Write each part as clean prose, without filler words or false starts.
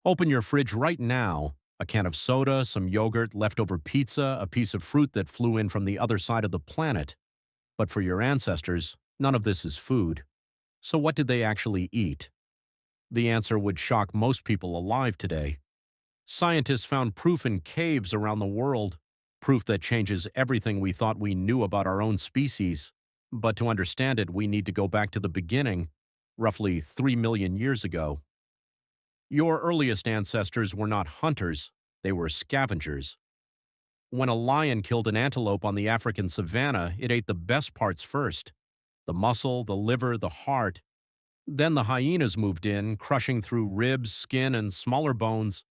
Open your fridge right now. A can of soda, some yogurt, leftover pizza, a piece of fruit that flew in from the other side of the planet. But for your ancestors, none of this is food. So what did they actually eat? The answer would shock most people alive today. Scientists found proof in caves around the world, proof that changes everything we thought we knew about our own species. But to understand it, we need to go back to the beginning, roughly 3 million years ago. Your earliest ancestors were not hunters, they were scavengers. When a lion killed an antelope on the African savanna, it ate the best parts first: the muscle, the liver, the heart. Then the hyenas moved in, crushing through ribs, skin, and smaller bones.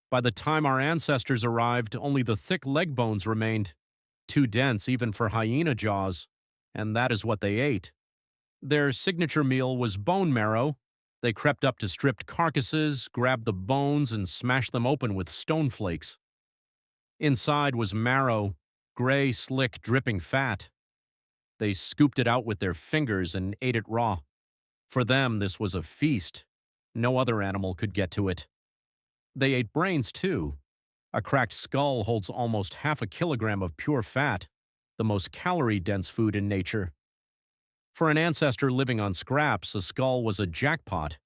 By the time our ancestors arrived, only the thick leg bones remained, too dense even for hyena jaws, and that is what they ate. Their signature meal was bone marrow. They crept up to stripped carcasses, grabbed the bones, and smashed them open with stone flakes. Inside was marrow, gray, slick, dripping fat. They scooped it out with their fingers and ate it raw. For them, this was a feast. No other animal could get to it. They ate brains, too. A cracked skull holds almost half a kilogram of pure fat, the most calorie-dense food in nature. For an ancestor living on scraps, a skull was a jackpot.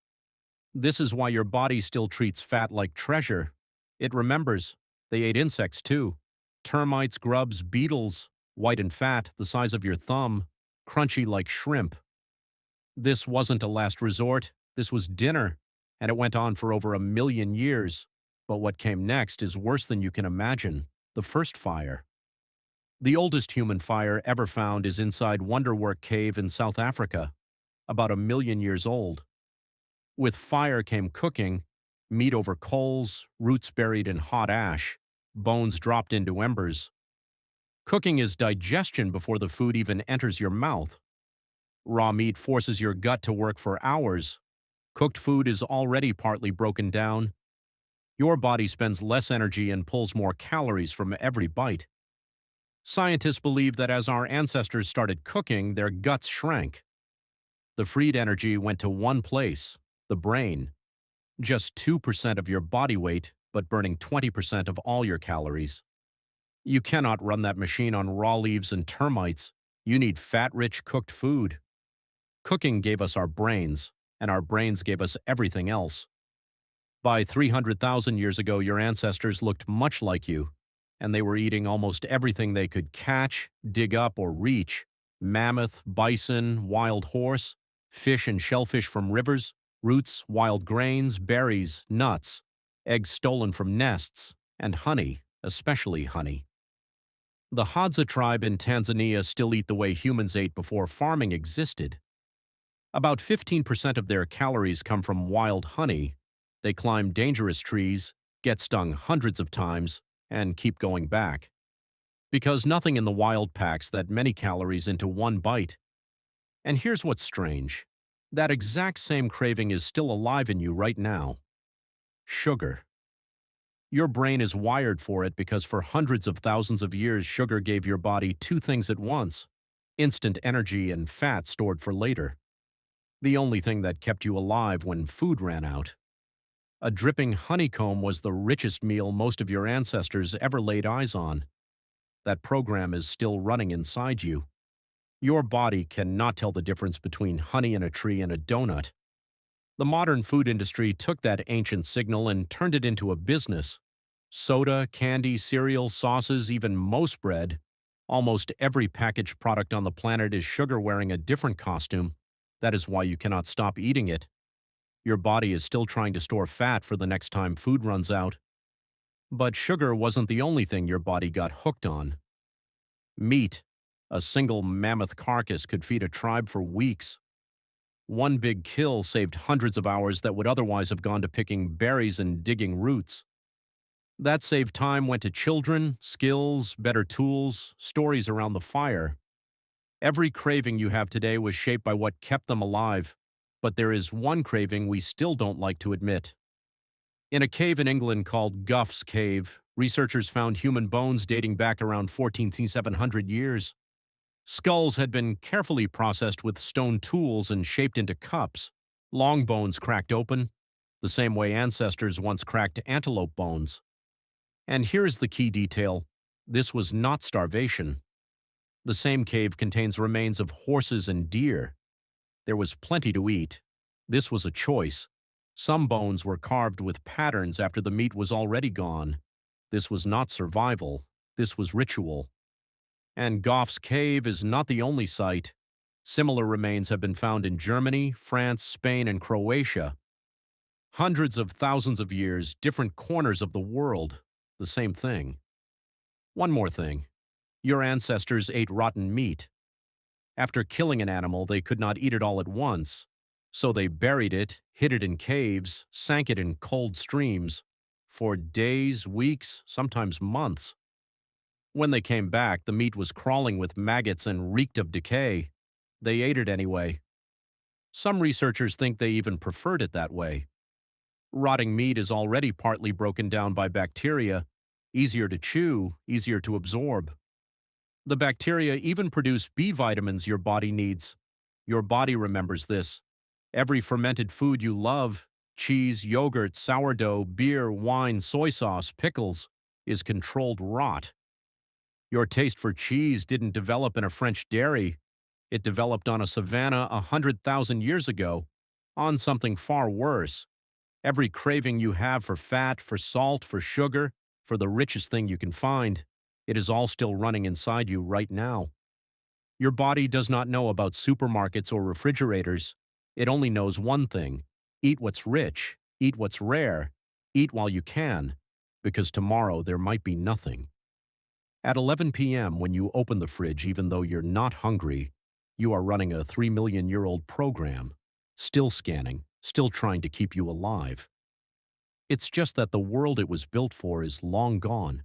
This is why your body still treats fat like treasure. It remembers. They ate insects, too. Termites, grubs, beetles, white and fat, the size of your thumb, crunchy like shrimp. This wasn't a last resort. This was dinner, and it went on for over 1 million years. But what came next is worse than you can imagine: the first fire. The oldest human fire ever found is inside Wonderwork Cave in South Africa, about 1 million years old. With fire came cooking: meat over coals, roots buried in hot ash, bones dropped into embers. Cooking is digestion before the food even enters your mouth. Raw meat forces your gut to work for hours. Cooked food is already partly broken down. Your body spends less energy and pulls more calories from every bite. Scientists believe that as our ancestors started cooking, their guts shrank. The freed energy went to one place: the brain. Just 2% of your body weight, but burning 20% of all your calories. You cannot run that machine on raw leaves and termites. You need fat-rich cooked food. Cooking gave us our brains, and our brains gave us everything else. By 300,000 years ago, your ancestors looked much like you, and they were eating almost everything they could catch, dig up, or reach: mammoth, bison, wild horse, fish and shellfish from rivers, roots, wild grains, berries, nuts, eggs stolen from nests, and honey, especially honey. The Hadza tribe in Tanzania still eat the way humans ate before farming existed. About 15% of their calories come from wild honey. They climb dangerous trees, get stung hundreds of times, and keep going back. Because nothing in the wild packs that many calories into one bite. And here's what's strange: that exact same craving is still alive in you right now: sugar. Your brain is wired for it because for hundreds of thousands of years, sugar gave your body two things at once: instant energy and fat stored for later. The only thing that kept you alive when food ran out. A dripping honeycomb was the richest meal most of your ancestors ever laid eyes on. That program is still running inside you. Your body cannot tell the difference between honey in a tree and a donut. The modern food industry took that ancient signal and turned it into a business. Soda, candy, cereal, sauces, even most bread. Almost every packaged product on the planet is sugar wearing a different costume. That is why you cannot stop eating it. Your body is still trying to store fat for the next time food runs out. But sugar wasn't the only thing your body got hooked on. Meat. A single mammoth carcass could feed a tribe for weeks. One big kill saved hundreds of hours that would otherwise have gone to picking berries and digging roots. That saved time went to children, skills, better tools, stories around the fire. Every craving you have today was shaped by what kept them alive. But there is one craving we still don't like to admit. In a cave in England called Gough's Cave, researchers found human bones dating back around 14,700 years. Skulls had been carefully processed with stone tools and shaped into cups. Long bones cracked open. The the same way ancestors once cracked antelope bones. And here's the key detail. This was not starvation. The same cave contains remains of horses and deer. There was plenty to eat. This was a choice. Some bones were carved with patterns after the meat was already gone. This was not survival. This was ritual. And Gough's cave is not the only site. Similar remains have been found in Germany, France, Spain, and Croatia. Hundreds of thousands of years, different corners of the world, the same thing. One more thing. Your ancestors ate rotten meat. After killing an animal, they could not eat it all at once, so they buried it, hid it in caves, sank it in cold streams, for days, weeks, sometimes months. When they came back, the meat was crawling with maggots and reeked of decay. They ate it anyway. Some researchers think they even preferred it that way. Rotting meat is already partly broken down by bacteria, easier to chew, easier to absorb. The bacteria even produce B vitamins your body needs. Your body remembers this. Every fermented food you love, cheese, yogurt, sourdough, beer, wine, soy sauce, pickles, is controlled rot. Your taste for cheese didn't develop in a French dairy. It developed on a savanna 100,000 years ago, on something far worse. Every craving you have for fat, for salt, for sugar, for the richest thing you can find, it is all still running inside you right now. Your body does not know about supermarkets or refrigerators. It only knows one thing: eat what's rich, eat what's rare, eat while you can, because tomorrow there might be nothing. At 11 p.m., when you open the fridge, even though you're not hungry, you are running a 3 million-year-old program, still scanning, still trying to keep you alive. It's just that the world it was built for is long gone.